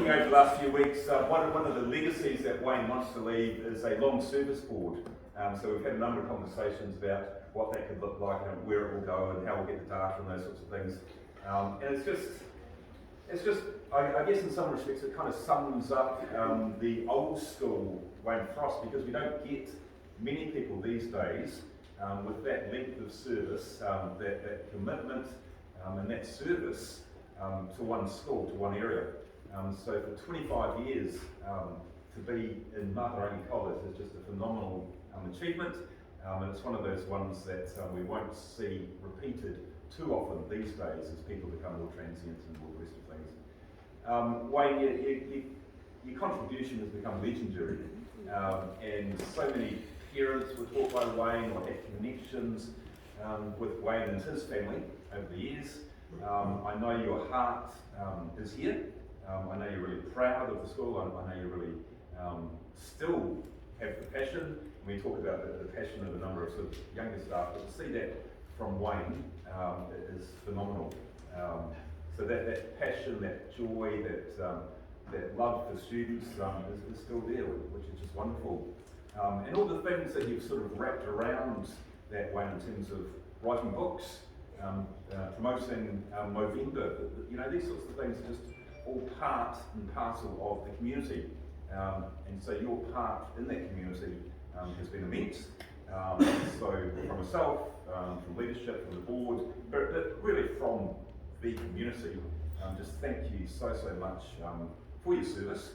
thinking over the last few weeks, one of the legacies that Wayne wants to leave is a long service board. So we've had a number of conversations about what that could look like and where it will go and how we'll get the data and those sorts of things. And it's just, I guess in some respects it kind of sums up the old school Wayne Frost, because we don't get many people these days with that length of service, that commitment and that service to one school, to one area. So for 25 years to be in Matarangi College is just a phenomenal achievement, and it's one of those ones that we won't see repeated too often these days as people become more transient and all the rest of things. Wayne, your contribution has become legendary, and so many parents were taught by Wayne or had connections with Wayne and his family over the years. I know your heart is here. I know you're really proud of the school. I know you really still have the passion. We talk about the passion of a number of sort of younger staff, but to see that from Wayne is phenomenal. So that passion, that joy, that love for students is still there, which is just wonderful. And all the things that you've sort of wrapped around that, Wayne, in terms of writing books, promoting Movember, these sorts of things are just all part and parcel of the community. And so your part in that community has been immense. So from myself, from leadership, from the board, but really from the community, just thank you so much for your service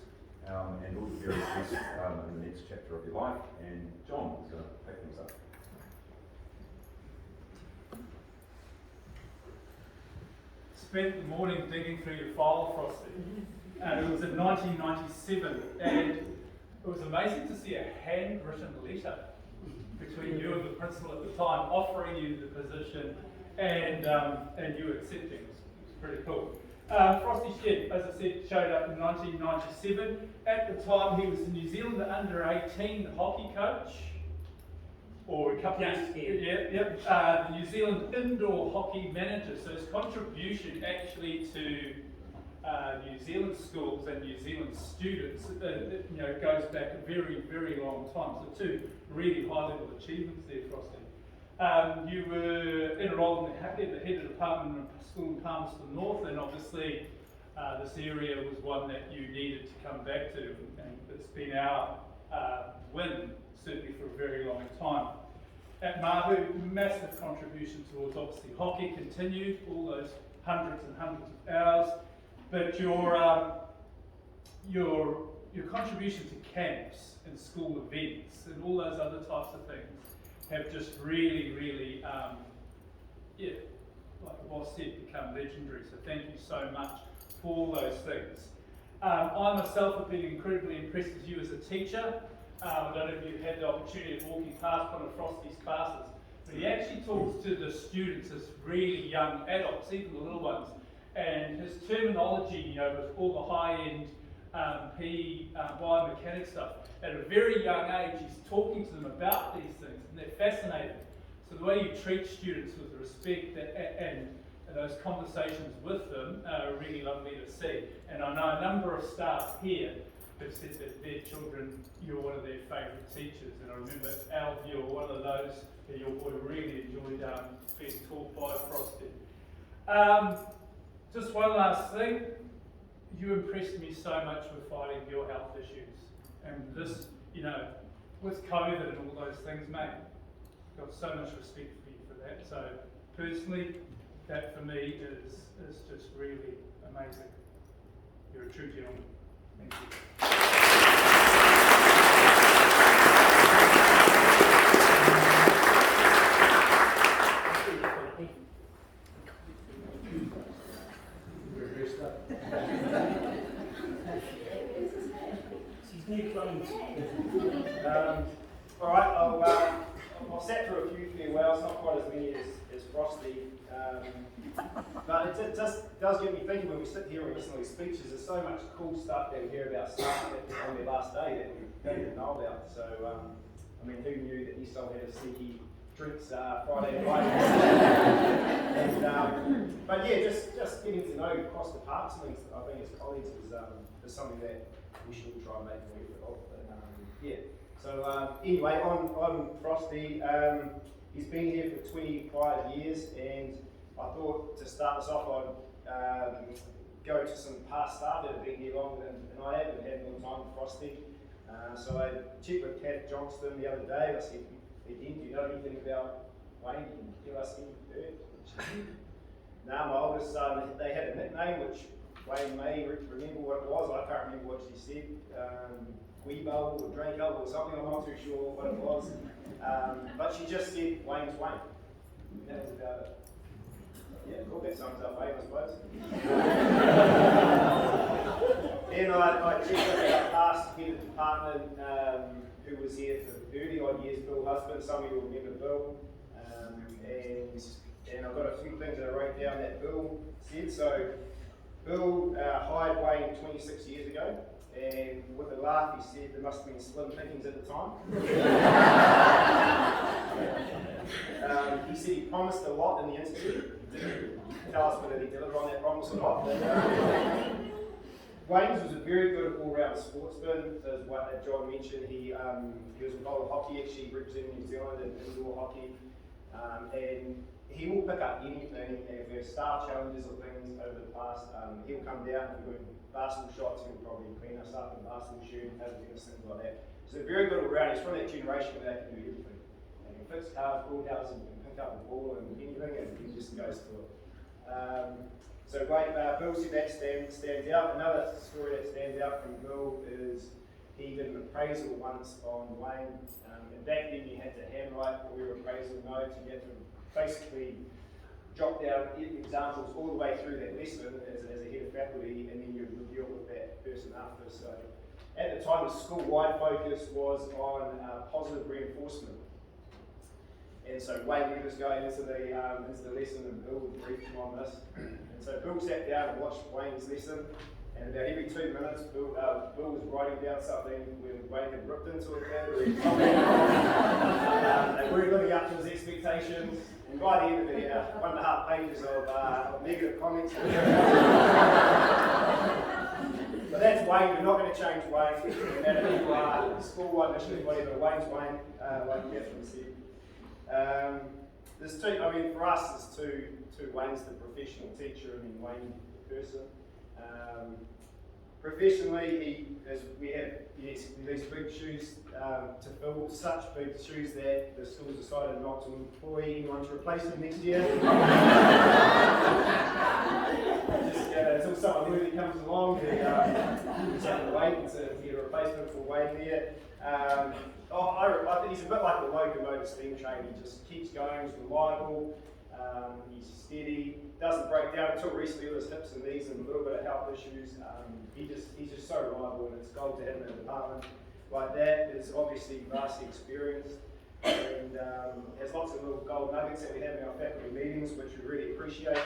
and all the very best in the next chapter of your life. And John is going to pick things up. Spent the morning digging through your file, Frosty, and it was in 1997, and it was amazing to see a handwritten letter between you and the principal at the time, offering you the position and you accepting. It was pretty cool. Frosty Shed, as I said, showed up in 1997. At the time, he was the New Zealand under-18 hockey coach, or a couple of years, the New Zealand indoor hockey manager. So his contribution actually to New Zealand schools and New Zealand students, goes back a very, very long time. So two really high-level achievements there, Frosty. You were enrolled in the head of department of school in Palmerston North, and obviously this area was one that you needed to come back to, and it's been our win, certainly for a very long time. At Mahu, massive contribution towards obviously hockey continued, all those hundreds and hundreds of hours, but your contribution to camps and school events and all those other types of things have just really, really, like the boss said, become legendary. So thank you so much for all those things. I myself have been incredibly impressed with you as a teacher. I don't know if you've had the opportunity of walking past one of Frosty's classes, but he actually talks to the students as really young adults, even the little ones, and his terminology, with all the high-end PE, biomechanics stuff, at a very young age, he's talking to them about these things, and they're fascinated. So the way you treat students with respect and those conversations with them are really lovely to see. And I know a number of staff here have said that their children, you're one of their favourite teachers, and I remember Al, you're one of those that your boy really enjoyed being taught by Frosty. Just one last thing, you impressed me so much with fighting your health issues, and this, with COVID and all those things, mate, got so much respect for you for that. So personally, that for me is just really amazing. You're a true gentleman. Thank you. All right, I've sat through a few farewells, not quite as many as Frosty, but it just does get me thinking when we sit here and listen to these speeches. There's so much cool stuff that we hear about staff on their last day that we don't even know about. So, who knew that Eastdale had a sneaky drinks Friday night. But yeah, just getting to know across the parks and things, I think as colleagues is something that we should all try and make more effort of. But yeah. So anyway, on Frosty, he's been here for 25 years, and I thought to start this off, I'd go to some past staff that have been here longer than I have and had more time with Frosty. So I checked with Kath Johnston the other day. I said, "Hey, Dean, do you know anything about Wayne? Can you give us any dirt?" Now, my oldest son, they had a nickname which Wayne may remember what it was. I can't remember what she said. Weebo or Draco or something. I'm not too sure what it was. But she just said Wayne's Wayne. And that was about it. Yeah, cool. That sums up Wayne, I suppose. Then I checked with our past head of department who was here for 30 odd years, Bill Husband. Some of you will remember Bill. And I've got a few things that I wrote down that Bill said. So Bill hired Wayne 26 years ago, and with a laugh he said there must have been slim pickings at the time. He said he promised a lot in the interview. He didn't tell us whether he delivered on that promise or not. But, Wayne's was a very good all-round sportsman. As what John mentioned, he was involved in hockey, actually representing New Zealand in indoor hockey. And he will pick up anything, and if there's staff challenges or things over the past, he'll come down. If we're doing basketball shots, he'll probably clean us up in basketball shooting, things like that. So very good all round. He's from that generation where they can do everything. And he can fix cars, build houses, and pick up the ball and anything, and he just goes to it. So Bill said that stands out. Another story that stands out from Bill is he did an appraisal once on Wayne. And back then you had to handwrite all your appraisal notes. You had to basically jot down examples all the way through that lesson as a head of faculty, and then you'd review it with that person after. So at the time, the school-wide focus was on positive reinforcement. And so Wayne was going into the lesson, and Bill would brief him on this. And so Bill sat down and watched Wayne's lesson, and about every 2 minutes, Bill was writing down something when Wayne had ripped into it. They weren't living up to his expectations, and by the end of the 1.5 pages of negative comments. But that's Wayne. We're not going to change Wayne. No matter who you are, school-wide, mission, whatever. Wayne's Wayne, like Catherine said. There's two. I mean, for us, there's two Wayne's the professional teacher, and then Wayne the person. Professionally, we have these big shoes to fill, such big shoes that the school decided not to employ anyone to replace them next year. Just until someone really comes along, we just have to wait to get a replacement for Wayne there. I think he's a bit like the locomotive steam train. He just keeps going, he's reliable, he's steady, doesn't break down until recently with his hips and knees and a little bit of health issues. He's just so reliable, and it's gold to have him in a department like that. There's obviously vast experience, and has lots of little gold nuggets that we have in our faculty meetings, which we really appreciate.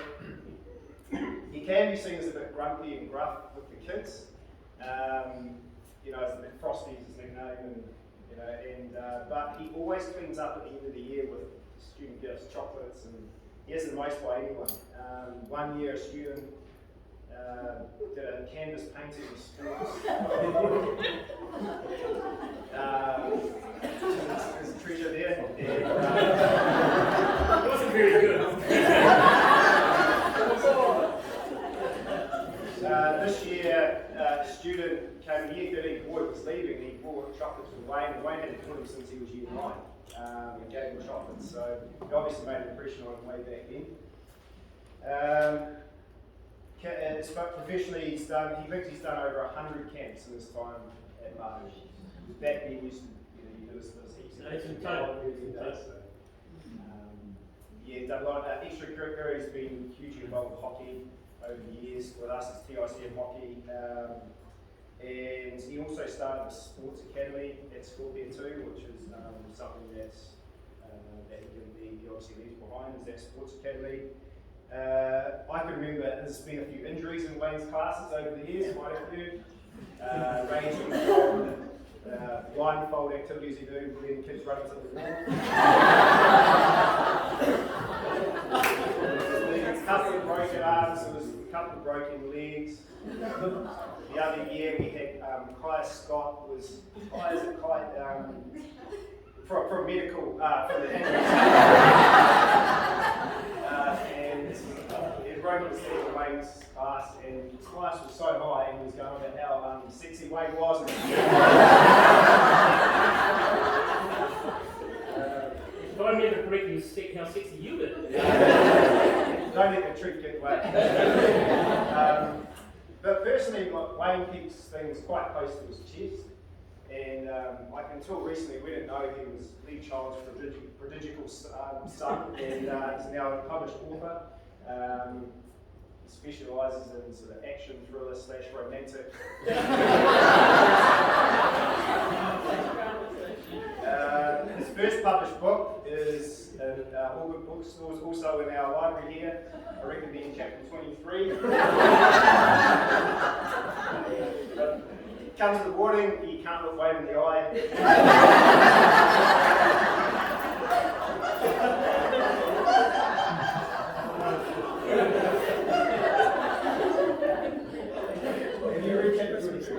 He can be seen as a bit grumpy and gruff with the kids. As a bit frosty is his nickname, but he always cleans up at the end of the year with student gifts, chocolates, and he has the most by anyone. One year a student did a canvas painting of schools. There's a treasure there. It wasn't very good. This year, a student came in year 13, boy was leaving, and he brought chocolates with Wayne, and Wayne hadn't taught him since he was year 9. And gave him chocolates, so it obviously made an impression on him way back then. Professionally, he thinks he's done over 100 camps in his time at Martin. Back then, he used to do this heaps of days. He's done a lot of extracurricular. He's been hugely involved with hockey over the years. With us, it's TICM hockey. And he also started a sports academy at school there too, which is something that he obviously leaves behind, is that sports academy. I can remember there's been a few injuries in Wayne's classes over the years, quite a few, ranging from blindfold activities you do when kids run into the wall. There's a couple of broken arms, there was a couple of broken legs. The other year we had Kai Scott was from medical from the and he broke his leg in Wayne's class, and his class was so high, and he was going about how sexy Wayne was. Don't let it break you how sexy you were. Don't let the truth get away. But personally, Wayne keeps things quite close to his chest, and like until recently, we didn't know he was Lee Child's prodigical son, and he's now a published author. He specialises in sort of action thriller / romantic. His first published book is in all good bookstores, also in our library here. I reckon be in chapter 23. Comes the warning, you can't look Wayne in the eye. Have you read chapter 23?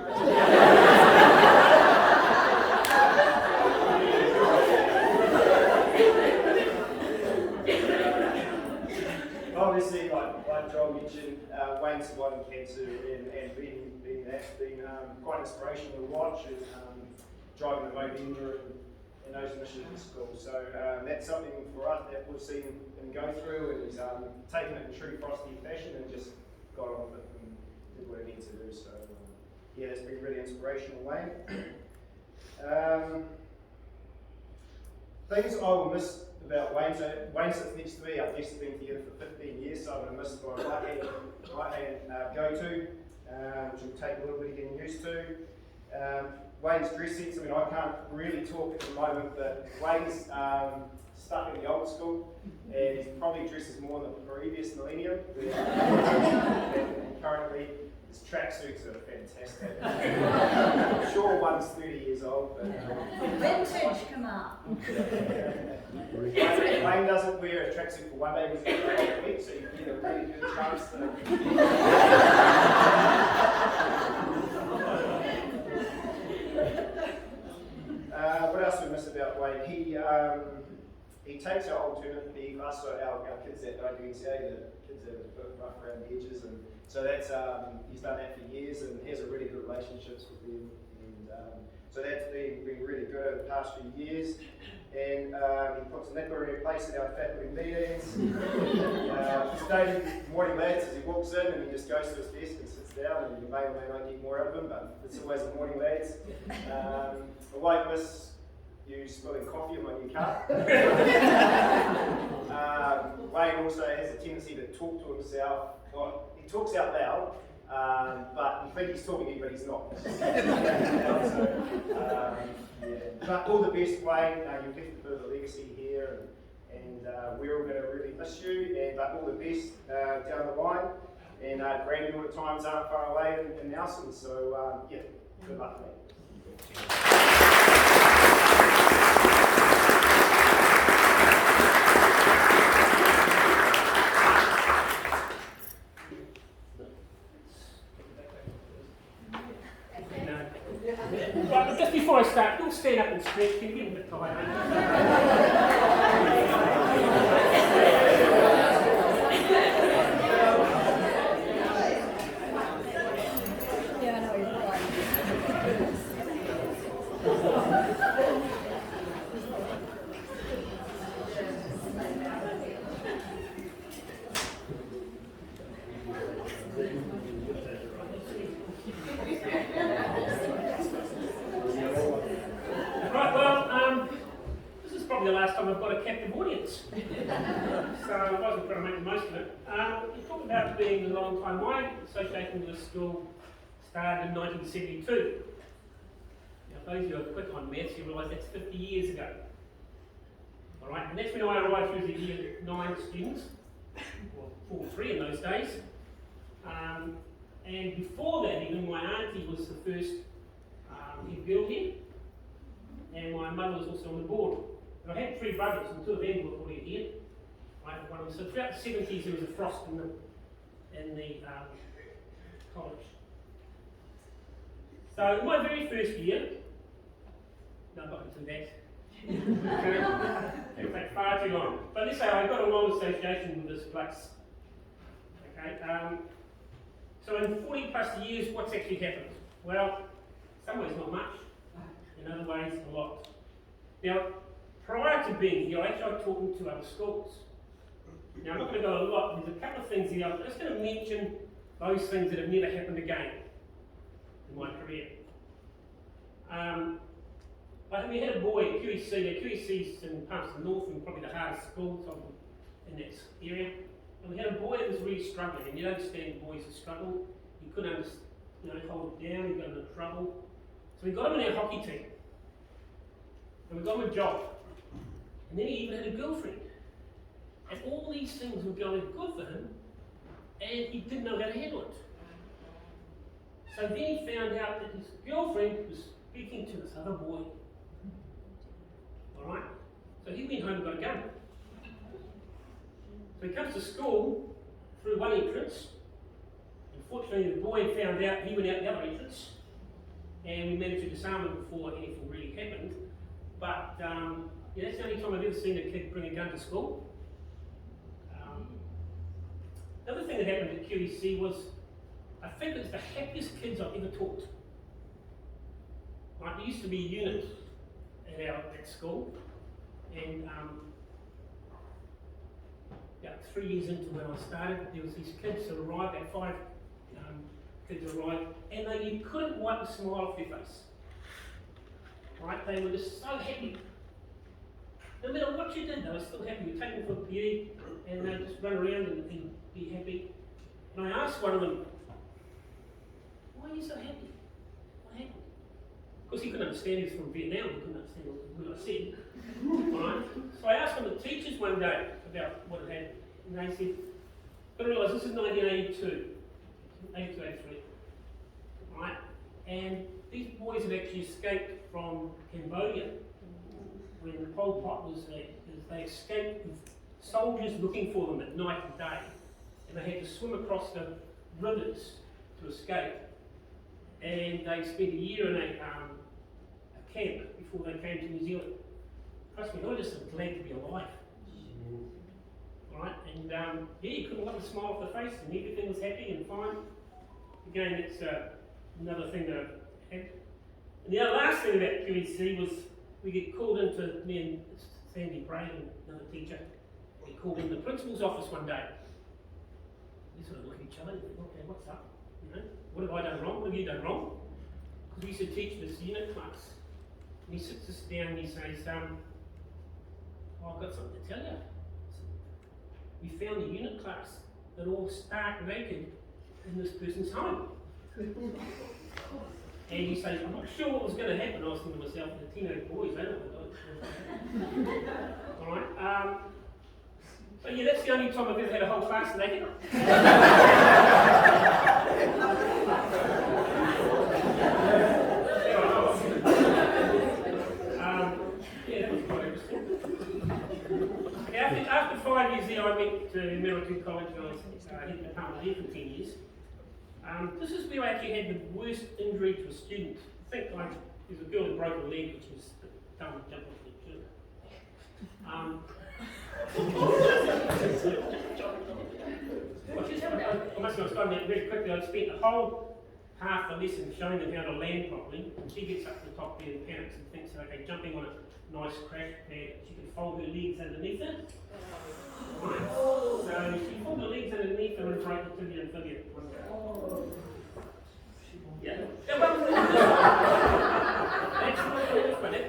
Obviously, like Joel mentioned, Wayne surviving cancer and that's been quite inspirational to watch, and driving the Movember and those missions at school. So that's something for us that we've seen him go through, and he's taken it in true Frosty fashion and just got on with it and did what he needs to do. So yeah, it's been really inspirational, Wayne. Things I will miss about Wayne. So Wayne sits next to me. I've just been together for 15 years, so I'm going to miss my right hand go-to, which will take a little bit of getting used to. Wayne's dress sense. I mean, I can't really talk at the moment, but Wayne's stuck in the old school, and he probably dresses more than the previous millennium. And currently, his tracksuits are fantastic. I'm sure one's 30 years old, but vintage come up. Wayne doesn't wear a tracksuit for one day, he's got the whole week, so you get a really good chance to. What else do we miss about Wayne? He takes our alternate PE class, so our kids that don't do NCA, the kids that are a bit rough around the edges, and so that's he's done that for years and has a really good relationships with them, and so that's been really good over the past few years. And he puts Nicola in her place at our faculty meetings. Studying morning lads as he walks in, and he just goes to his desk and sits down, and you may or may not get more out of him, but it's always the morning lads. I won't miss you spilling coffee on my new car. Wayne also has a tendency to talk to himself. Well, he talks out loud, but you think he's talking to you, but he's not. Yeah. But all the best, Wayne. You've left a bit of a legacy here, and we're all going to really miss you. And all the best down the line. And granddaughter times aren't far away in Nelson, so yeah, good luck, mate. Right, just before I start, don't stand up and stretch, can you get a bit tired? Yeah, I know you're right. Right, well, this is probably the last time I've got a captive audience. So I wasn't going to make the most of it. You talk about being a long time. My association with the school started in 1972. Now, those of you who are quick on maths, you realise that's 50 years ago. All right, and that's when I arrived with the year 9 students, or 4-3 in those days. And before that, even my auntie was the first head girl here. and my mother was also on the board. And I had 3 brothers, and 2 of them were already here. One of them. So throughout the 70s, there was a frost in the college. So in my very first year, no, I'm not going to do that. It'll take far too long. But let's say I got a long association with this place. Okay. So in 40 plus years, what's actually happened? Well, in some ways not much. In other ways, a lot. Now, prior to being here, I actually taught to other schools. Now, I'm not going to go a lot. There's a couple of things here. I'm just going to mention those things that have never happened again in my career. We had a boy at QEC. Now, QEC's in Palmerston North, and probably the hardest school in that area. And we had a boy that was really struggling. And you understand boys that struggle. You couldn't hold it down. You got into trouble. So we got him in our hockey team. And we got him a job. And then he even had a girlfriend. And all these things were going good for him, and he didn't know how to handle it. So then he found out that his girlfriend was speaking to this other boy. Alright? So he went home and got a gun. So he comes to school through one entrance. Unfortunately, the boy found out, he went out the other entrance, and we managed to disarm him before anything really happened. But that's the only time I've ever seen a kid bring a gun to school. The other thing that happened at QEC was, I think it was the happiest kids I've ever taught. Right, there used to be a unit at school, and about 3 years into when I started, there was these kids that arrived, about 5 kids arrived, and you couldn't wipe the smile off their face. Right, they were just so happy. No matter what you did, they were still happy. You take them for PE, and they just run around and be happy. And I asked one of them, "Why are you so happy? What happened?" Because he couldn't understand, he was from Vietnam, he couldn't understand what I said. Right? So I asked one of the teachers one day about what had happened, and they said, "Got to realise this is 1982, 82, 83, right? And these boys had actually escaped from Cambodia when Pol Pot was there. They escaped with soldiers looking for them at night and day, and they had to swim across the rivers to escape. And they spent a year in a camp before they came to New Zealand. Trust me, I was just glad to be alive. Right? And you couldn't let a smile off the face, and everything was happy and fine. Again, it's another thing that I had. And the last thing about QEC was we get called into, me and Sandy Bray and another teacher, we called in the principal's office one day. We sort of look at each other and think, okay, what's up? You know, what have I done wrong? What have you done wrong? Because we used to teach this unit class. And he sits us down and he says, oh, I've got something to tell you. We found a unit class that all stark naked in this person's home. And he says, I'm not sure what was going to happen. I was thinking to myself, the teenage boys, they don't know. Alright, so yeah, that's the only time I've ever had a whole class naked. Yeah, that was quite interesting. After 5 years there, I went to American College and I was in the department there for 10 years. This is where I actually had the worst injury to a student. I think there's a girl who broke her leg, which was done with jump off the gym. I must have done that very quickly. I spent the whole half the lesson showing them how to land properly. And she gets up to the top there and panics and thinks, okay, jumping on a nice crash pad, she can fold her legs underneath it. Right. So she folded her legs underneath her and broke the tibia and fibia. Yeah. That's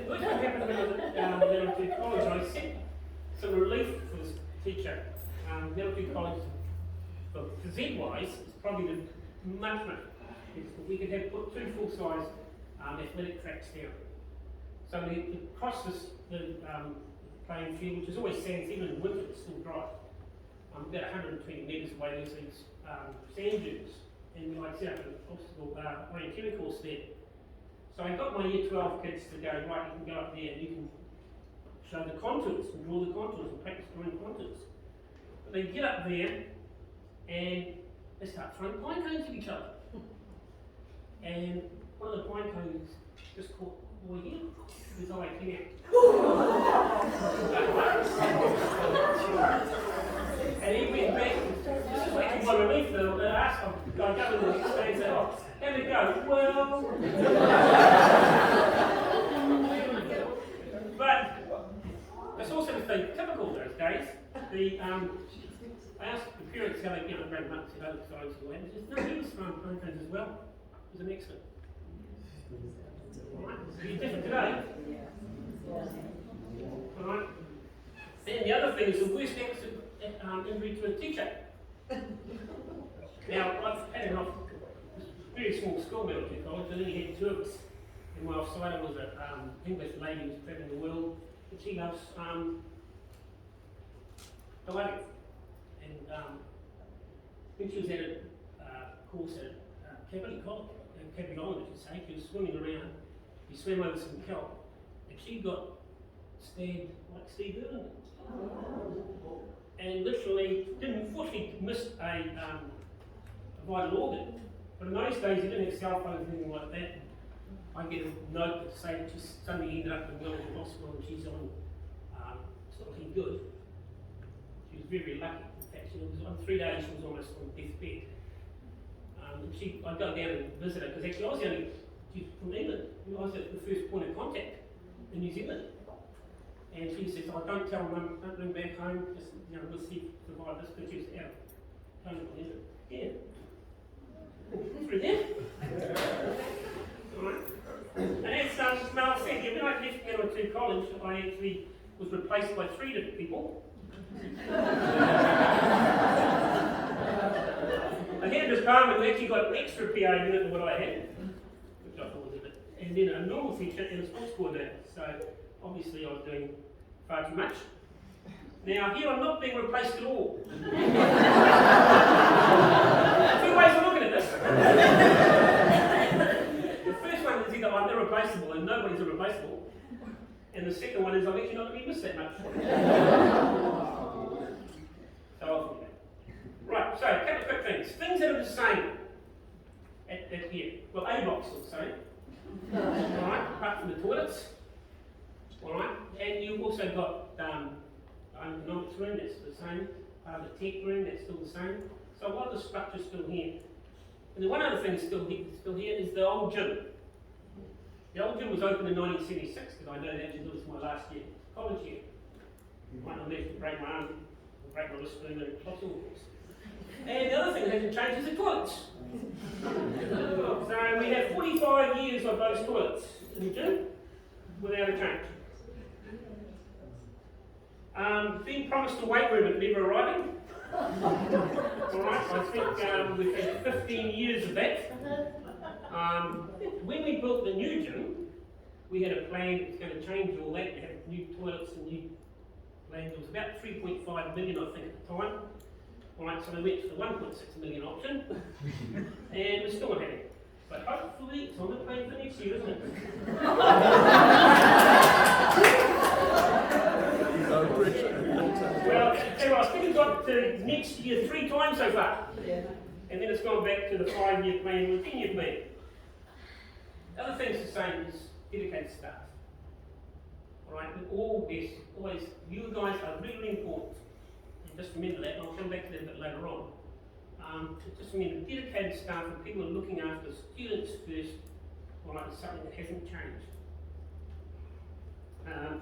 what happened when I was at Military College. I sent some relief for this teacher. Military College, for Z-wise, is probably the much we could have put 2 full-size athletic tracks down. So we cross the playing field, which is always sand, even in winter it's still dry. About 120 metres away, there's these sand dunes, and I set up an obstacle orienteering course there. So I got my year 12 kids to go, right, you can go up there and you can show the contours and draw the contours and practice drawing contours. But they get up there and they start throwing pine cones at each other. And one of the pine cones just caught the boy here. His eye came out. And he went back. This is actually my relief though. I asked him, I go to the next day and say, oh, how'd it go? Well. But it's also the thing, typical those days. I asked the parents how they ran them up to other guys and went, no, he was throwing pine cones as well. He was an excellent. Right. He's different today. Right. And the other thing is the worst injury to a teacher. Now, I've had enough very small school when I went to college, I only had 2 of us. And my offsider was an English lady who's travelling the world, and she loves Hawaii. And when she was at a course at Capital Island, I should say, she was swimming around, she swam over some kelp, and she got stabbed like Steve Irwin. And literally, unfortunately missed a vital organ. But in those days, you didn't have cell phones or anything like that. I get a note to say that she suddenly ended up in Wellington Hospital and she's on, it's not looking good. She was very, very lucky. In fact, she was on 3 days, she was almost on deathbed. I'd go down and visit her, because actually she's from England. I was at the first point of contact in New Zealand. And she says, oh, don't tell Mum, don't ring back home, just, we'll see if you survive this, because she was out of home in England. Yeah. Through there. Alright. And as Mel said, when I left Manawatu College, I actually was replaced by 3 different people. I had this department who actually got an extra PA unit than what I had, which I thought was a bit, and then a normal teacher and a sports coordinator. So obviously I was doing far too much. Now here I'm not being replaced at all. 2 ways of looking at this. The first one is either I'm irreplaceable and nobody's irreplaceable. And the second one is I'm actually not going to be missed that much. So I'll forget. Right, so a couple of quick things. Things that are the same at here. Well, A blocks are the same. Alright, apart from the toilets. Alright, and you've also got economics room, that's the same. The tech room, that's still the same. So a lot of the structure's still here. And the one other thing that's still here is the old gym. The old gym was opened in 1976, because I know that because it was my last year, college year. Might not manage to break my arm, or break my wrist doing the obstacles. And the other thing that hasn't changed is the toilets. So we have 45 years of those toilets in the gym without a change. Being promised a weight room but never arriving. Alright, I think we've had 15 years of that. When we built the new gym, we had a plan that was going to change all that, to have new toilets and new land. It was about 3.5 million, I think, at the time. Alright, so we went to the 1.6 million option, and we're still not happy. But hopefully it's on the plan for next year, isn't it? Well, I think we've got to next year 3 times so far. Yeah. And then it's gone back to the 5-year plan and the 10-year plan. The other thing's the same is dedicated staff. Alright, always, you guys are really important. And just remember that, and I'll come back to that a bit later on. Just remember, dedicated staff and people are looking after students first, alright, is something that hasn't changed.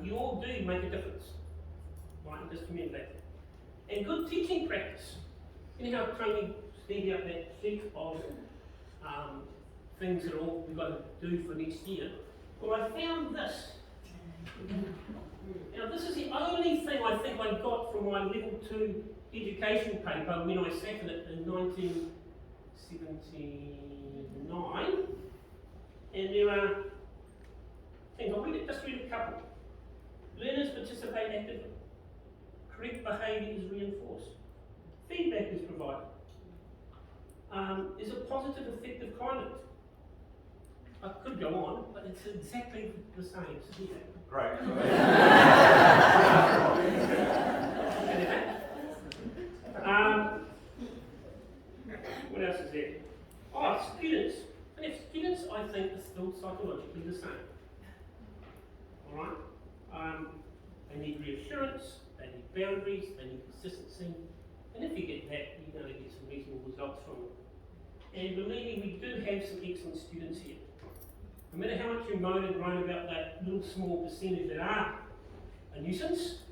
You all do make a difference. Right, just remember that. And good teaching practice. You know how Tony sent out that sheet of things that all we've got to do for next year? Well, I found this. Now, this is the only thing I think I got from my level 2 education paper when I sat in it in 1979. And there are things, just read a couple. Learners participate actively. Correct behaviour is reinforced. Feedback is provided. Is a positive, effective climate. I could go on, but it's exactly the same. So here. Great. What else is there? Oh, students. And if students, I think, are still psychologically the same. Alright? They need reassurance, they need boundaries, they need consistency. And if you get that, you're going to get some reasonable results from it. And believe me, we do have some excellent students here. No matter how much you moan and groan about that little small percentage that are a nuisance,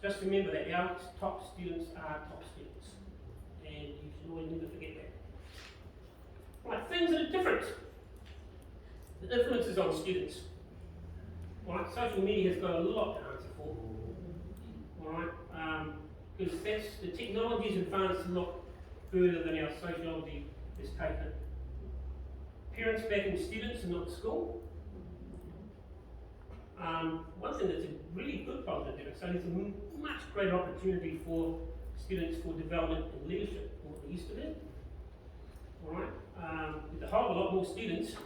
just remember that our top students are top students. And you should always never forget that. Right, things that are different. The influences on students. Right, social media has got a lot to answer for. Alright, because the technology has advanced a lot further than our sociology has taken. Parents backing students and not school. One thing that's a really good positive difference, so there's a much greater opportunity for students for development and leadership than what there used to be. Alright, with a whole lot more students,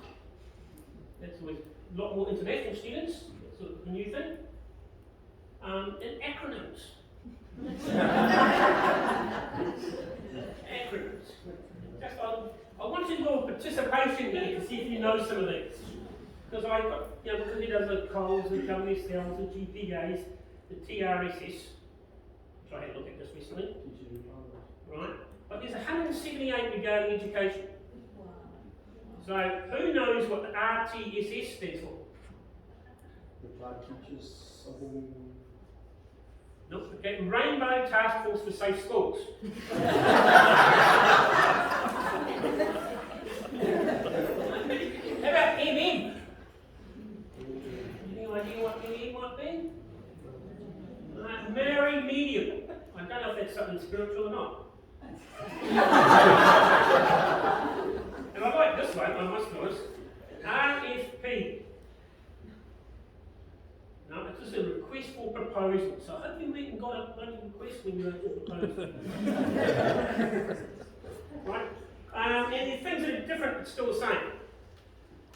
that's always a lot more international students, that's sort of a new thing. And acronyms. Acronyms. Just, I want you to do a participation here to see if you know some of these. Because I got, because he does the COLs, the WSLs, the GPAs, the TRSS, which I had a look at this recently. Right? But there's 178 regarding education. So who knows what the RTSS stands for? Applied teachers, something. Nope, okay. Rainbow Task Force for Safe Schools. How about MM? Any idea what MM might be? Mary Medium. I don't know if that's something spiritual or not. And I like this one, I must be honest. RFP. No, it's just a request for proposal. So I hope you went and got a bloody request when you wrote your proposal. Right? And the things that are different but still the same.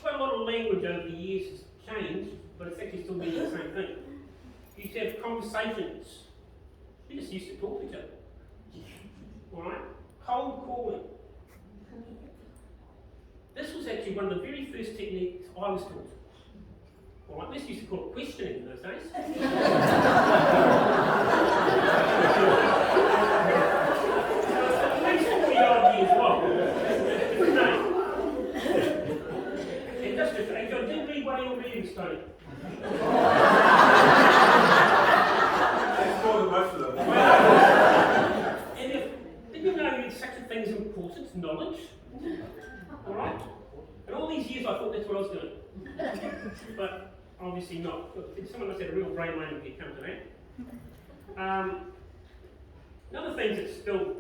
Quite a lot of language over the years has changed, but it's actually still meaning the same thing. You used to have conversations. We just used to talk to each other. Alright? Cold calling. This was actually one of the very first techniques I was taught. Alright, this used to call it questioning in those days. At least 40 odd years long. Different name. And just different. I didn't read one of your readings, Tony. That's more than most of them. And did you know that such a thing as importance, knowledge? Alright? And all these years I thought that's what I was doing. But obviously not. Someone must have a real brain line when you come to that. Another thing that's still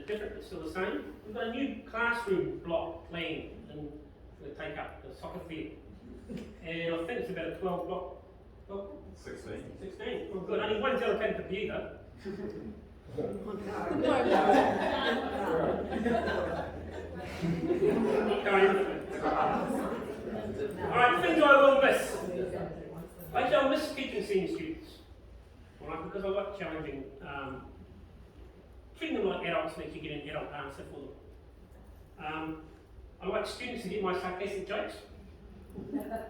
different but still the same, we've got a new classroom block planned and to take up the soccer field. And I think it's about a 12 block. Oh, 16. 16. Well, good. Only one's allocated for you though. Alright, things I will miss. Actually, I'll miss teaching senior students. Alright, because I like challenging, treating them like adults and actually getting an adult answer for them. I like students to get my sarcastic jokes.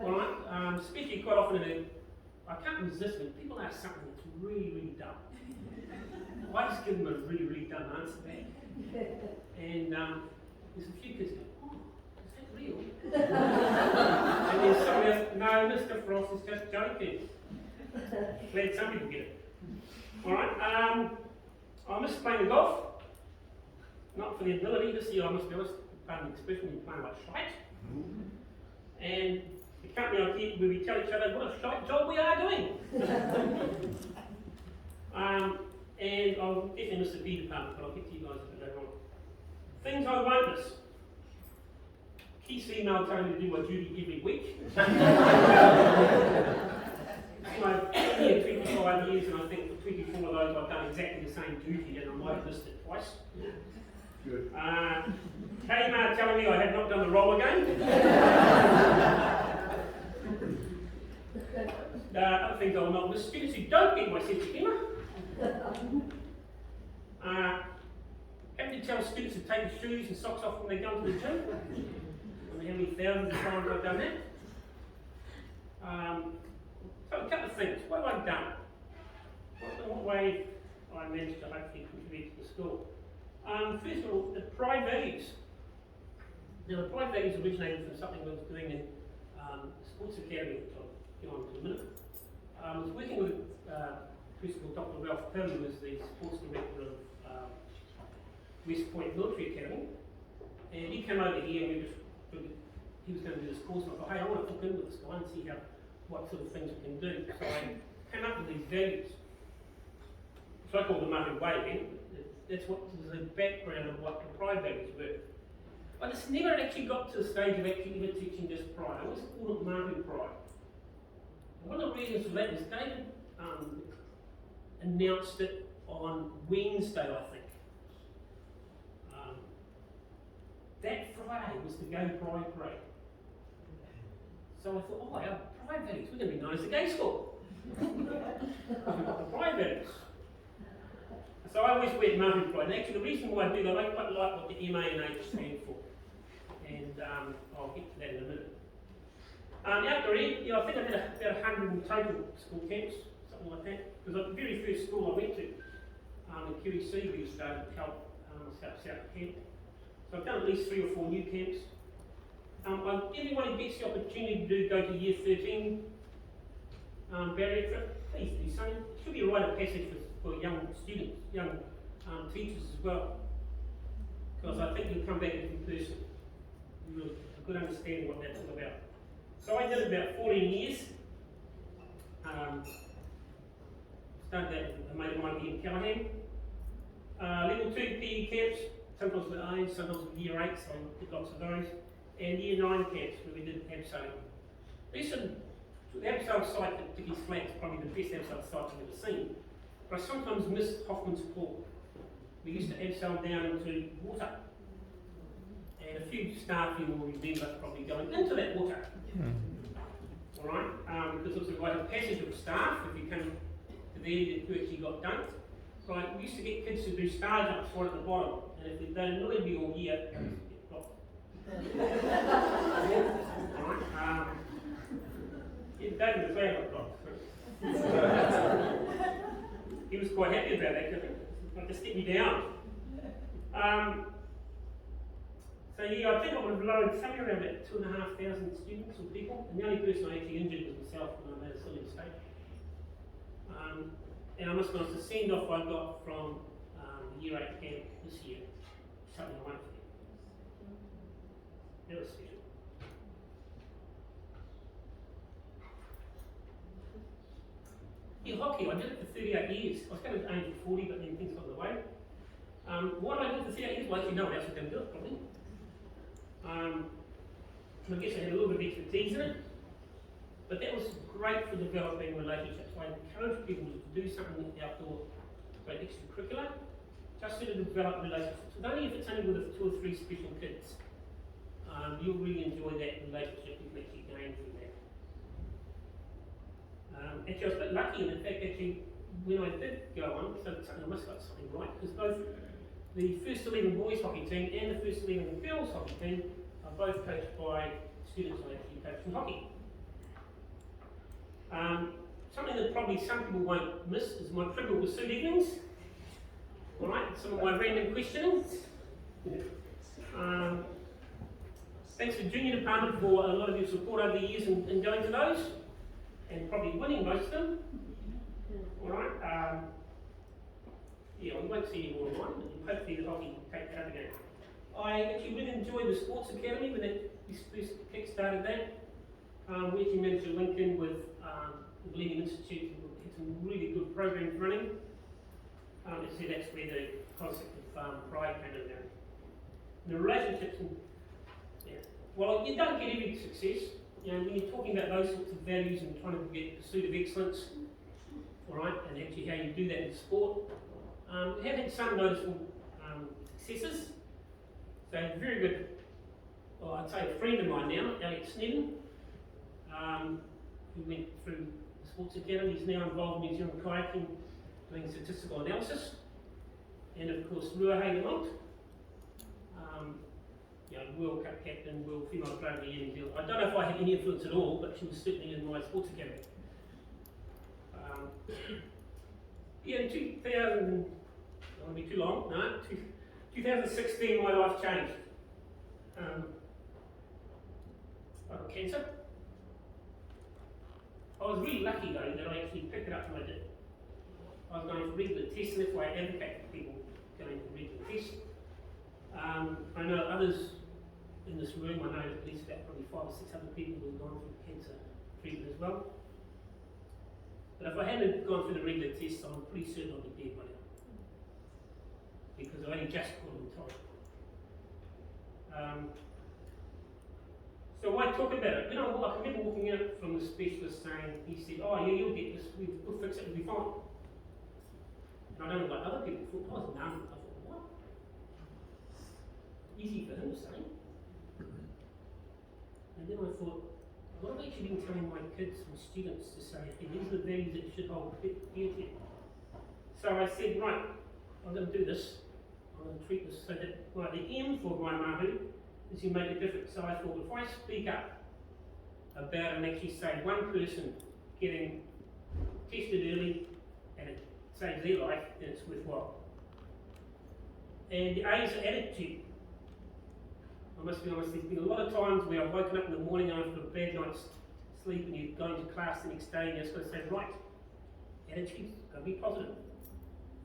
Alright, especially quite often I can't resist when people ask something that's really, really dumb. I just give them a really, really dumb answer back. And there's a few kids go, oh, is that real? And then somebody else, no, Mr. Frost is just joking. Glad some people get it. Alright, I miss playing the golf. Not for the ability, this year I must be honest, pardon the expression, we play like shite. And the company I keep, where we tell each other what a shite job we are doing. And I'll definitely miss the B department, but I'll get to you guys a bit later on. Things I won't miss. Key female telling me to do my duty every week. I've been here 25 years and I think for 24 of those I've done exactly the same duty and I might have missed it twice. Good. Kmart telling me I have not done the roller game. Other things I will not miss. Students who don't get my sense of humour. Having to tell students to take their shoes and socks off when they go to the gym. I mean, how many thousands of times I've done that. So a couple of things. What have I done? What way I managed to hopefully contribute to the school? First of all, the pride values. Now, the pride values originated from something I was doing in sports academy, which I'll get on to in a minute. I was working with Principal Dr. Ralph Pym, who was the sports director of West Point Military Academy, and he came over here and he was going to do this course, and I thought, hey, I want to hook in with this guy and see what sort of things we can do. So I came up with these values. So I call them Mahu Way again. That's what was the background of what the pride values were. I just never actually got to the stage of actually ever teaching just pride. I always called it Mahu Pride. And one of the reasons for that was David announced it on Wednesday, I think. That Friday was the Gay Pride Parade. So I thought, oh, our pride values, we're going to be known as the gay school. We've got the pride values. So I always wear Mahu Pride. And actually, the reason why I do that, I quite like what the MA and H stand for. And I'll get to that in a minute. Outdoor ed, I think I had about 100 in total school camps, something like that. Because the very first school I went to, in QEC, we started South Camp. So I've done at least 3 or 4 new camps. Everyone who gets the opportunity to go to year 13 barrier trip, please do so. It should be a rite of passage for young students, young teachers as well. Because I think you'll come back as a person with a good understanding what that's all about. So I did about 14 years. Started that with a mate of mine in Callahan. Level 2 PE camps, sometimes with A's, sometimes with year 8, so I did lots of those. And year 9 camps where we did abseiling. The abseil site at Dickie's Flat is probably the best abseil site I've ever seen. But I sometimes miss Hoffman's Pool. We used to abseil down into water. And a few staff here will remember probably going into that water. Alright? Because it was a rite of passage of staff. If you come to there, you actually got dunked. Right? We used to get kids to do star jumps right at the bottom. And if they annoyed me all year, they would get blocked. Alright? David the Clown got blocked. He was quite happy about that because it just get me down. So yeah, I think I would have lowered somewhere around about 2,500 students or people, and the only person I actually injured was myself when I made a silly mistake. And I must be honest, the send-off I got from the year 8 camp this year, something I won't forget. That was special. Yeah, hockey, I did it for 38 years. I was going to aim for 40, but then things got in the way. What I did for 38 years, well, actually, no one else was going to do it, probably. I guess I had a little bit of expertise in it, but that was great for developing relationships. I encourage people to do something outdoor, great extracurricular, just to develop relationships. And only if it's only with 2 or 3 special kids, you'll really enjoy that relationship you can actually gain from that. Actually, I was a bit lucky in the fact actually when I did go on, so I must have got something right, because both the first 11 boys hockey team and the first 11 girls hockey team are both coached by students I actually coached in hockey. Something that probably some people won't miss is my Trivial Pursuit evenings. Alright, some of my random questioning. Thanks to the junior department for a lot of your support over the years in going to those, and probably winning most of them. Alright, yeah, we won't see any more of mine, but hopefully the hockey will take that up again. I actually really enjoyed the Sports Academy when this first kick-started that. We actually managed to link in with the Millennium Institute and had some really good programs running. As I said, that's where the concept of pride came in there. And the relationships, and, yeah. Well, you don't get every success. You know, when you're talking about those sorts of values and trying to get pursuit of excellence, all right, and actually how you do that in sport, we have had some noticeable successes. So a very good, well, I'd say a friend of mine now, Alex Sneddon, who went through the Sports Academy. He's now involved in New Zealand kayaking, doing statistical analysis. And of course, Ruahei Lamont, World Cup captain, World Female Player of the Year in New Zealand. I don't know if I had any influence at all, but she was certainly in my Sports Academy. In 2000, I don't want to be too long, no, 2016 my life changed. I got cancer. I was really lucky though that I actually picked it up when I did. I was going for regular tests, and that's why I advocate for people going for regular tests. I know others in this room, I know at least about probably 500 or 600 people who have gone through cancer treatment as well. But if I hadn't gone through the regular tests, I'm pretty certain I'd be dead by now. Because I only just caught them time. So why talk about it? I remember walking out from the specialist saying, he said, oh yeah, you'll get this, we'll fix it, it'll be fine. And I don't know what other people thought. I was numb. I thought, what? Easy for him to say. And then I thought, what have I actually been telling my kids and students to say, hey, these are the values that should hold dear to you. So I said, right, I'm going to do this. I'm going to treat this so that, right, the M for my mahu is you make a difference. So I thought, if I speak up about and actually say one person getting tested early and it saves their life, then it's worthwhile. And the A is attitude. I must be honest, there's been a lot of times where I've woken up in the morning after a bad night's sleep and you're going to class the next day and you're just going to say, right, attitude's got to be positive.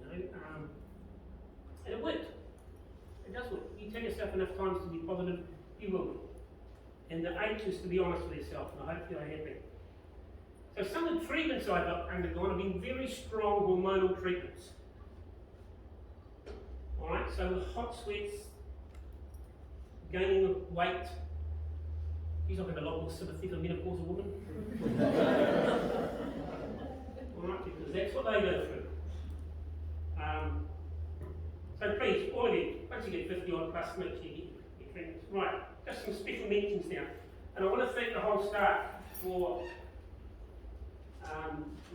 And it worked. It does work. You tell yourself enough times to be positive, you will. And the H is to be honest with yourself, and I hope you're happy. So some of the treatments I've undergone have been very strong hormonal treatments. Alright, so with hot sweats, gaining weight, he's not going to have a lot more sympathy for a menopausal woman. Alright, because that's what they go through. So please, all of you, once you get 50 odd plus, make sure you get your treatments. Right, just some special mentions now. And I want to thank the whole staff for,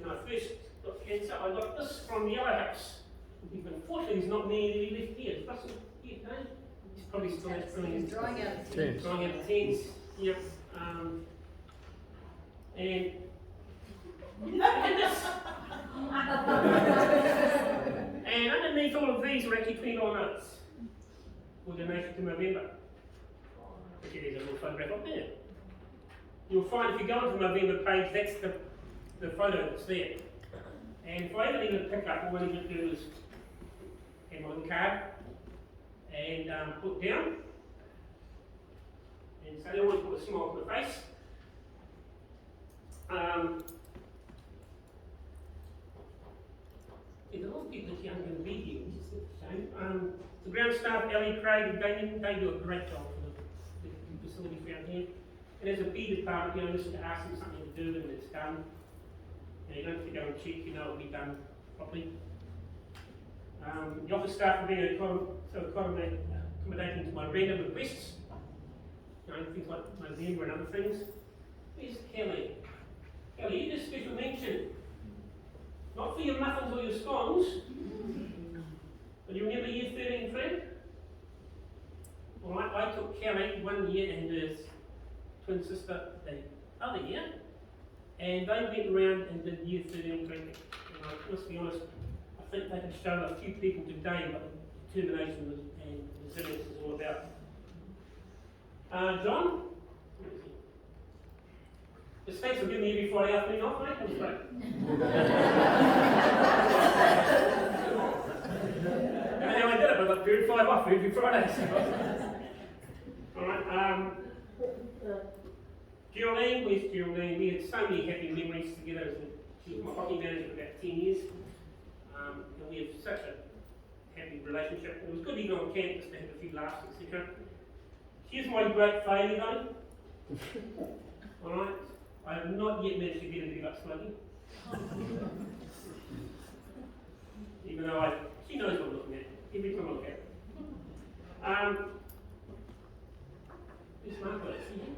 when I first got cancer, I got this from the Yellow House. Unfortunately, there's not many left here. Is Russell here today? He's probably still has brilliant. Drawing out of tens. Drawing out of tens. Yep. And this. And underneath all of these are actually $20 notes for donation to Movember. Actually, there's a little photograph up there. You'll find if you go onto the Movember page, that's the photo that's there. And if I ever need to pick up, all I need to do is have my little card and put down. And so they always put a smile on the face. There's a lot of people that aren't going to be here, which is a shame. The ground staff, Ellie, Craig and Damien, they do a great job for the facilities around here. And as a B department, listen to ask them something to do and it's done. You don't have to go and check, it'll be done properly. The office staff are being accommodating to my random requests. Things like November and other things. Where's Kelly? Kelly, you just special mention. Not for your muffins or your scones, but you remember year 13 friend? Well, I took Kelly 1 year and her twin sister the other year, and they went around and did year 13 drinking. And I must be honest, I think they could show a few people today what determination and resilience is all about. John? Just thanks for giving me every Friday afternoon off, mate. That was great. And how I did it, I got period 5 off every Friday. Alright, Geraldine, where's Geraldine? We had so many happy memories together. She was my hockey manager for about 10 years. And we have such a happy relationship. It was good even on campus to have a few laughs, etc. Here's my great failure though. Alright. I have not yet managed to get her to give up smoking. Even though she knows what I'm looking at every time I look at her. Yes, Marco, see you?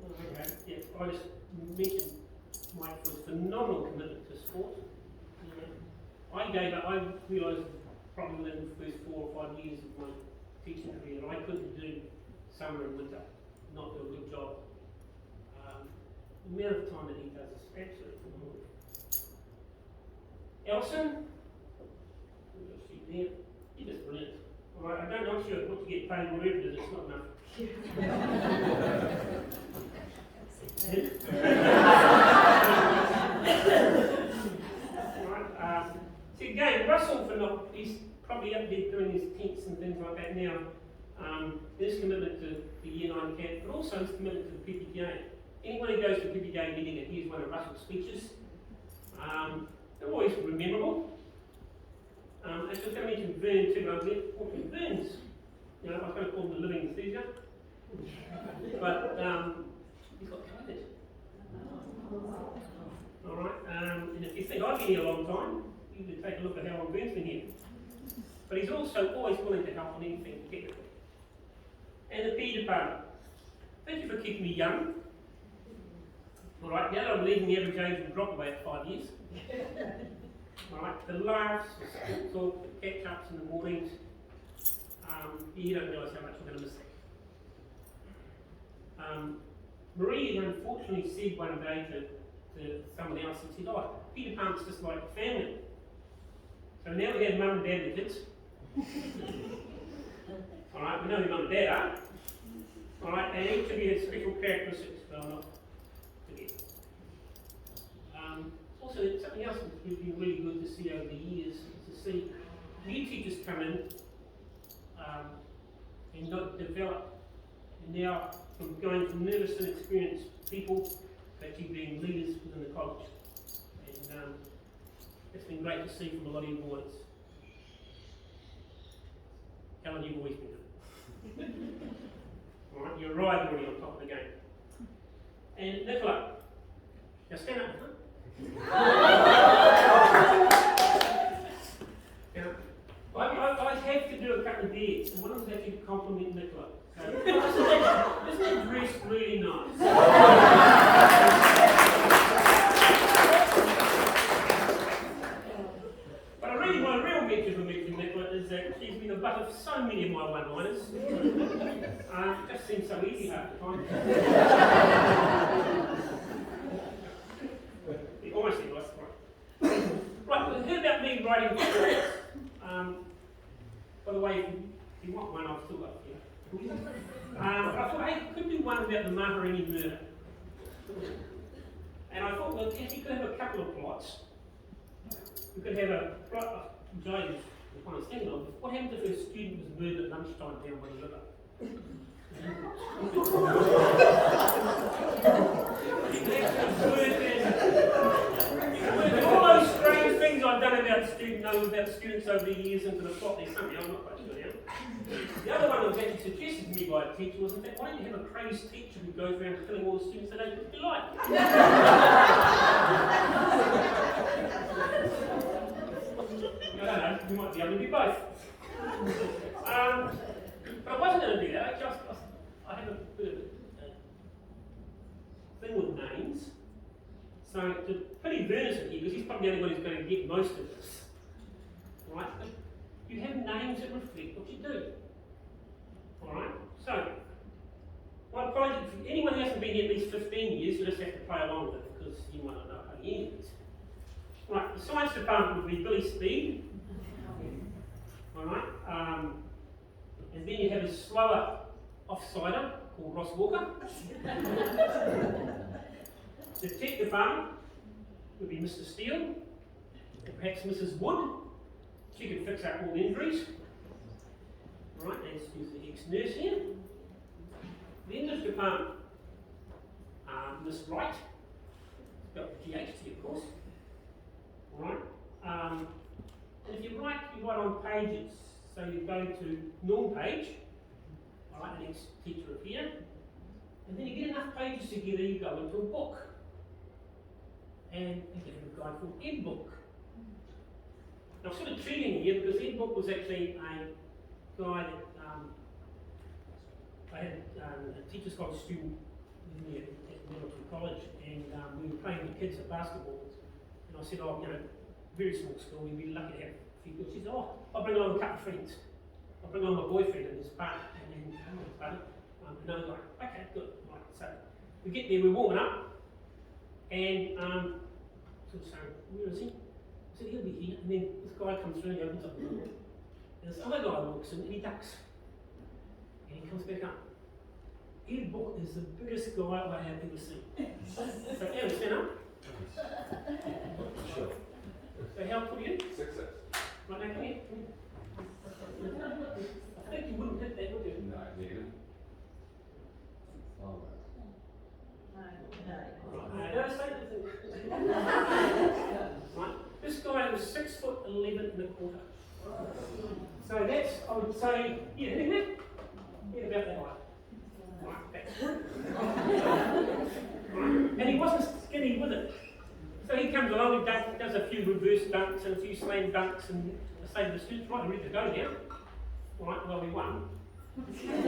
Okay, yeah, I just mentioned Mike for his phenomenal commitment to sport. I gave up, I realised probably within the first 4 or 5 years of my teaching career that I couldn't do summer and winter, not do a good job. The amount of time that he does is absolutely phenomenal. Elson, you'll see there, you're just brilliant. Alright, I don't know sure what to get paid, whatever it is, it's not enough. Alright, see again, Russell for not, he's probably up there doing his tents and things like that now. His commitment to the Year 9 camp, but also his commitment to the PPGA. Anyone who goes to a PPGA meeting and hears one of Russell's speeches, they're always memorable. I was going to mention Vern too, but Vern's, you know, I was going to call him the living enthusiast, but he's got COVID. Alright, and if you think I've been here a long time, you can take a look at how long Vern's been here. But he's also always willing to help on anything technical. And the PE department, thank you for keeping me young. Alright, now that I'm leaving, the average age will drop away at 5 years. Alright, the laughs, the talk, the catch-ups in the mornings, you don't realise how much I'm going to miss that. Marie unfortunately said one day to someone else, and said, oh, Peter Pan's just like a family. So now we have mum and dad with kids. Alright, we know who mum and dad are. Alright, and each of you has special characteristics, but I'm not forget. Also, something else that's been really good to see over the years is to see new teachers come in and not develop. And now, from going from nervous and experienced people to actually being leaders within the college. And it's been great to see from a lot of you boys. Helen, you've always been good. Alright, you arrived already on top of the game. And Nicola, now stand up. Now, I have to do a couple of dares, and one of them is actually to compliment Nicola. So, isn't it dressed really nice? But my real mention for Nicola is that she's been the butt of so many of my one-liners. It just seems so easy half the time. Honestly, that's right. Right, well, heard about me writing stories. By the way, if you want one, I've still got it here. I thought, hey, could do one about the Maharini murder. And I thought, well, if you could have a couple of plots, we could have a plot of James, the kind of thinking of, what happened if a student was murdered at lunchtime down by the river? All those strange things I've done about students over the years into the plot, there's something I'm not quite sure now. The other one that was actually suggested to me by a teacher was, in fact, why don't you have a crazed teacher who goes around telling all the students they don't look alike? I don't know, you might be able to do both. But I wasn't going to do that. I have a bit of a thing with names. So to put in Vernus in here, because he's probably the only one who's going to get most of this. Right? But you have names that reflect what you do. Alright? So, well, apologies, if anyone who hasn't been here at least 15 years, you just have to play along with it, because you might not know how any of it. Right, the science department would be Billy Speed. Alright? And then you have a slower offsider called Ross Walker. The tech department would be Mr. Steele, and perhaps Mrs. Wood. She could fix up all the injuries. Right, that's the ex-nurse here. The English department, Miss Wright, got the GHT of course. Alright, and if you write on pages. So you go to norm page, alright, the next teacher up here, and then you get enough pages together, you go into a book. And you get a guy called Ed Book. Now I'm sort of cheating here because Ed Book was actually a guy that I had a teacher's college student with me at Middleton College, and we were playing with kids at basketball. And I said, oh, you know, very small school, we'd be lucky to have a few people. She said, oh, I'll bring along a couple of friends. I'll bring along my boyfriend and his partner, and then another guy. Okay, good. Right, so we get there, we're warming up, and sort of saying, where is he? I said, he'll be here. And then this guy comes through and he opens up the door. And this other guy walks in and he ducks. And he comes back up. Ed Book is the biggest guy I have ever seen. So, Ed, stand up. Sure. So, how tall are you? 6'6". Right now, come here. I think you wouldn't hit that, would you? No, negative. Oh, Right. This guy was 6'11" and a quarter. So that's, I would say, yeah, isn't it? Yeah, about that height. Right, that's right. And he wasn't skinny with it. So he comes along and does a few reverse dunks and a few slam dunks, and I say to the students, right, we're ready to go now. Right, well, we won. Yeah,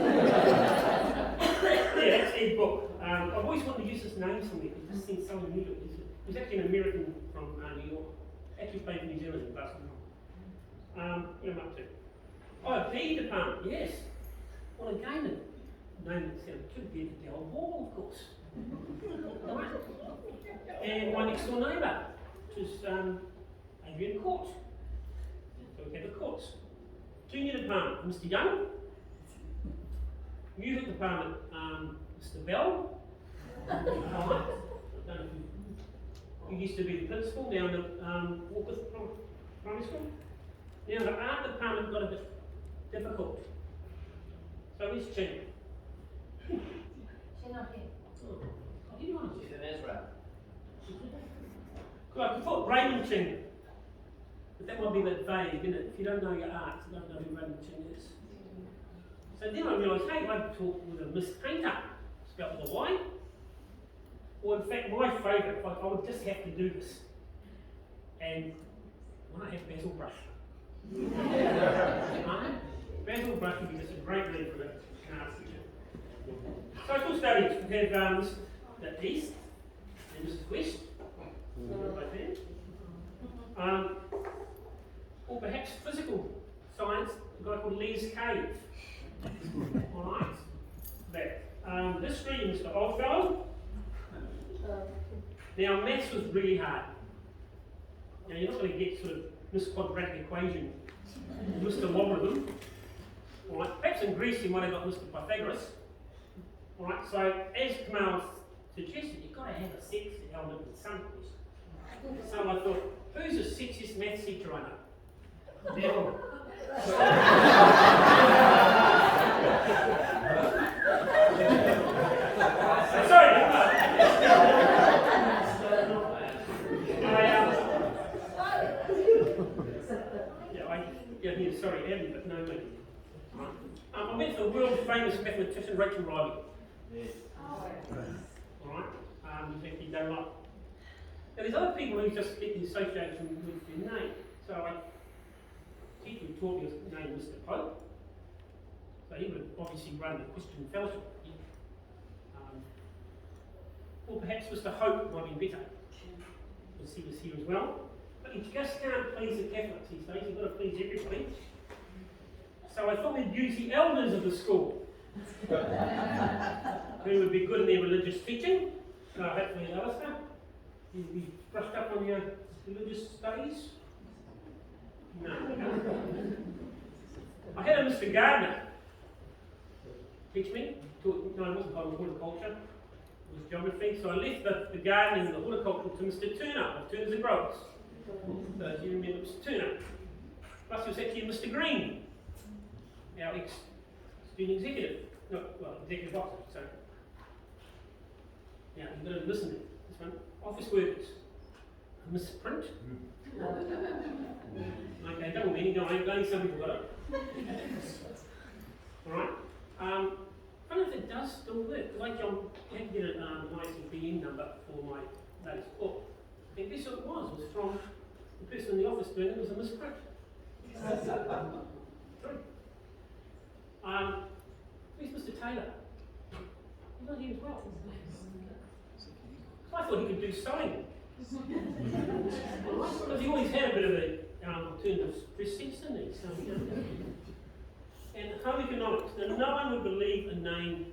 that's Ed Book. I've always wanted to use his name somewhere because this seems so unusual. He's actually an American from New York. Actually played for New Zealand in basketball. What am I up to? Oh, PE department, yes. Well, again, the name that sounded too good to Del Ball, of course. Right. And my next door neighbour, which is Adrian Court. So we have the courts. Junior department, Mr. Young. Music department, Mr. Bell. I don't know if you used to be the principal down at Walker's Primary School. Now the art department got a bit difficult. So where's Chin? She's not here. Oh, I didn't want to. She's in Israel. Well, I could put Raymond Chin, but that might be a bit vague, isn't it? If you don't know your art, you don't know who Raymond Chin is. So then I realised, hey, I'd talk with a Miss Painter, spelled with a Y. Or in fact, my favourite, like, I would just have to do this. And when I have Basil Brush. Basil Brush would be just a great name for an art teacher. Social studies, we have the East and Mrs. West. Right there. Or perhaps physical science, a guy called Les Cave. Alright. That. History, Mr. Oldfellow. Now, maths was really hard. Now, you're not going to get sort of this quadratic equation, Mr. Logarithm. Alright, perhaps in Greece you might have got Mr. Pythagoras. Alright, so as Kamal suggested, you've got to have a sex element in some question. So I thought, who's the sexiest maths teacher I know? Neville. Sorry, Andy, but no me. I went to the world famous mathematician Rachel Riley. Yes. Alright, who's actually done a lot. Now there's other people who just get the association with their name. So a teacher who taught me his name was Mr. Pope. So he would have obviously run the Christian Fellowship. Or perhaps Mr. Hope might be better, because he was here as well. But you just can't please the Catholics these days, you've got to please everybody. So I thought we'd use the elders of the school, who would be good in their religious teaching. So hopefully Alistair, you'll be brushed up on your religious studies. No. I had a Mr. Gardner teach me. No, it wasn't horticulture, it was geography. So I left the gardening and the horticulture to Mr. Turner of Turners and Growers. So as you remember, Mr. Turner. Plus he was actually Mr. Green, our ex-student executive. No, well, executive officer, so. Now, you've got to listen to this one. Office workers. Misprint. Okay, double meaning, no, only some people got it. Alright. I don't know if it does still work. Like John, I had to get an ICBN number for my latest book. And guess what it was? It was from the person in the office doing it was a misprint. True. Where's Mr. Taylor? He's not here as well. I thought he could do sewing. Because he always had a bit of a alternative stress sense, didn't he? So, and home economics. Now, no one would believe a name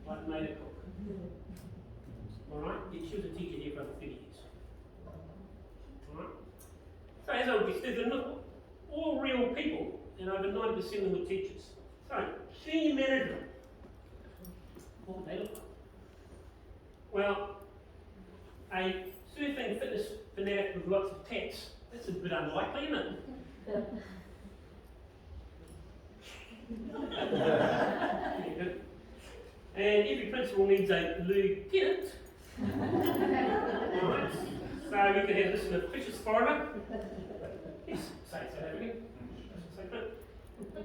like Maida Cook. Alright? Yet she was a teacher here for over 30 years. Alright? So, as I would be said, they're not all real people, and over 90% of them were teachers. So, senior management. What would they look like? Well, a surfing fitness fanatic with lots of tats, that's a bit unlikely, isn't it? And every principal needs a lieutenant. Right. So we could have this in a precious foreigner. Yes, say South African.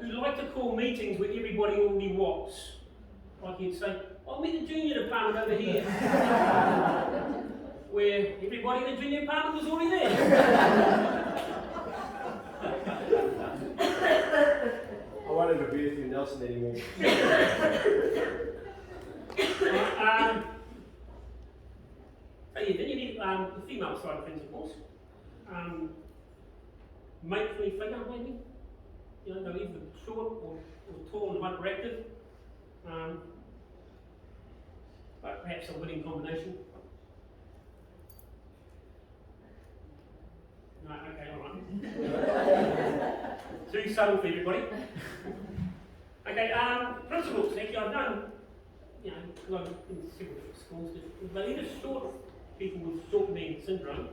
Who like to call meetings where everybody already was. Like you'd say, I'll meet the junior department over here. Where everybody in the junior department was already there. I won't ever be with you, Nelson, anymore. So yeah, then you need the female side of things, of course. Matronly figure, maybe. You know, they're either short or tall and hyperactive. But perhaps a winning combination. No, okay, alright. Too subtle for everybody. Okay, principals. Actually, I've done, you know, because I've been in several different schools, but either short people with short man syndrome,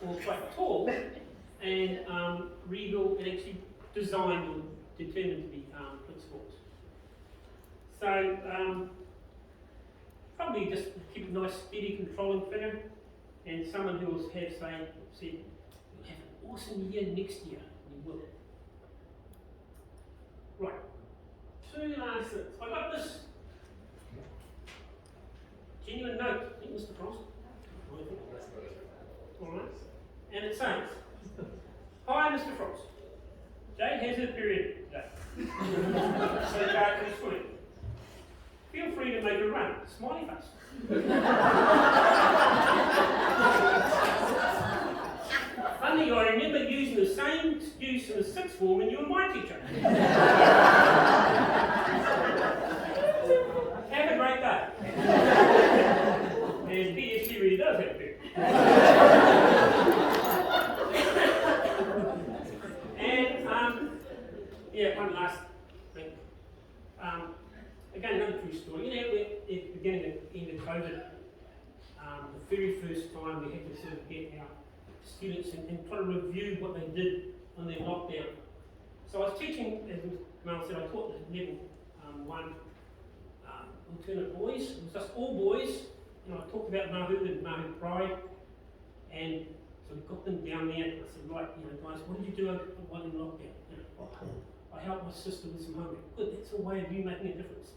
or quite tall, and regal and actually designed or determined to be principals. So, probably just keep a nice, steady, controlling figure, and someone who will have, said, you'll have an awesome year next year. You will. Right. Two last things. I got this genuine note. I think Mr. Frost. Alright. And it says, hi Mr. Frost. Jade has her period today. So Jade is swimming. Feel free to make a run. Smiley face. Funny, I remember using the same excuse in the sixth form when you were my teacher. Have a great day. And P.S. she really does have a period. And, yeah, one last thing. Again, another true story. You know, at the beginning and end of COVID, the very first time we had to sort of get our students and try to review what they did on their lockdown. So I was teaching, as Mel said, I taught the level 1 alternate boys. It was just all boys, and I talked about Mahu and Mahu Pride, and so we got them down there, and I said, right, you know, guys, what did you do while in lockdown? You know, I helped my sister with some homework. Good, that's a way of you making a difference.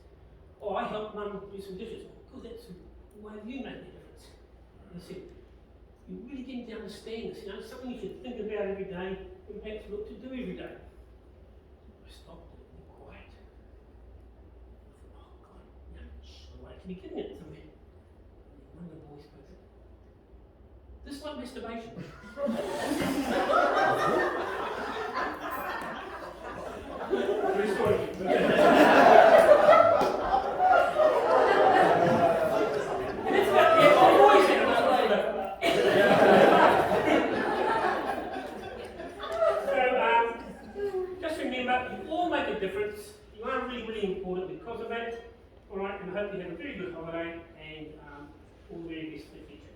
Oh, I helped Mum do some dishes. Good, that's a way of you making a difference. And I said, you really need to understand this, you know, it's something you should think about every day and perhaps look to do every day. I stopped it and quiet. I thought, oh God, you know, I'd like to be getting it somewhere. And one of the boys spoke it. This is like masturbation. True story. Difference. You are really, really important because of that. Alright, and I hope you have a very good holiday and all the very best for the future.